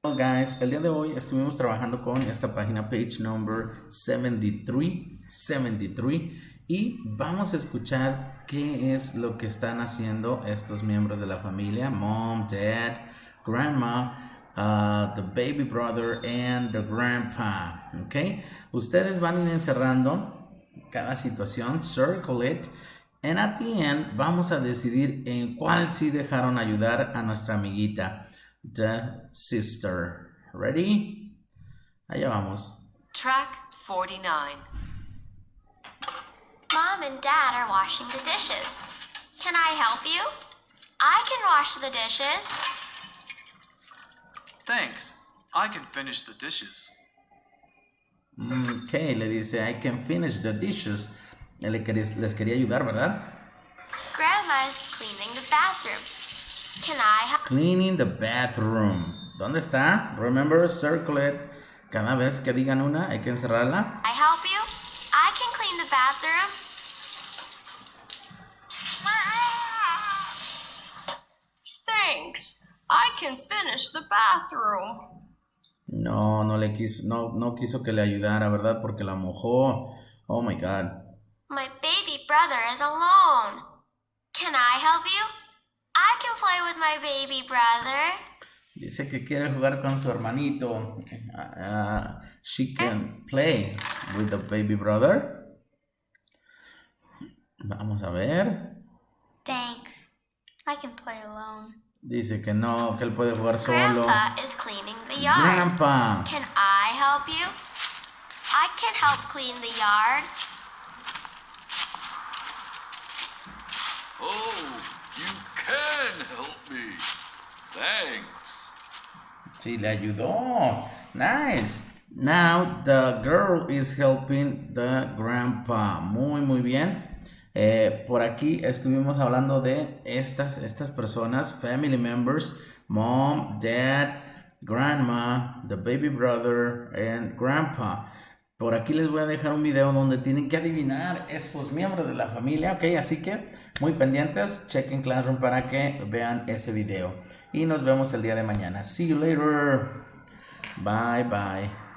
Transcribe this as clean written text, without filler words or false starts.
Well guys, el día de hoy estuvimos trabajando con esta página page number 73 y vamos a escuchar qué es lo que están haciendo estos miembros de la familia, mom, dad, grandma, the baby brother and the grandpa, ¿ok? Ustedes van a ir encerrando cada situación, circle it, and at the end vamos a decidir en cuál sí dejaron ayudar a nuestra amiguita, the sister. Ready? Allá vamos. Track 49. Mom and Dad are washing the dishes. Can I help you? I can wash the dishes. Thanks. I can finish the dishes. Ok, le dice, I can finish the dishes. Les quería ayudar, ¿verdad? Grandma is cleaning the bathroom. Can I help? Cleaning the bathroom. ¿Dónde está? Remember, circle it. Cada vez que digan una, hay que encerrarla. I help you? I can clean the bathroom. Thanks. I can finish the bathroom. No quiso que le ayudara, ¿verdad? Porque la mojó. Oh my God. My baby brother is alone. Can I help you? I can play with my baby brother. Dice que quiere jugar con su hermanito. She can play with the baby brother. Vamos a ver. Thanks. I can play alone. Dice que no, que él puede jugar solo. Grandpa is cleaning the yard. Grandpa. Can I help you? I can help clean the yard. Oh, you can help me. Thanks. Sí, le ayudó. Nice. Now the girl is helping the grandpa. Muy bien. Por aquí estuvimos hablando de estas personas, family members, mom, dad, grandma, the baby brother and grandpa. Por aquí les voy a dejar un video donde tienen que adivinar esos miembros de la familia, ok, así que muy pendientes, chequen Classroom para que vean ese video. Y nos vemos el día de mañana. See you later. Bye.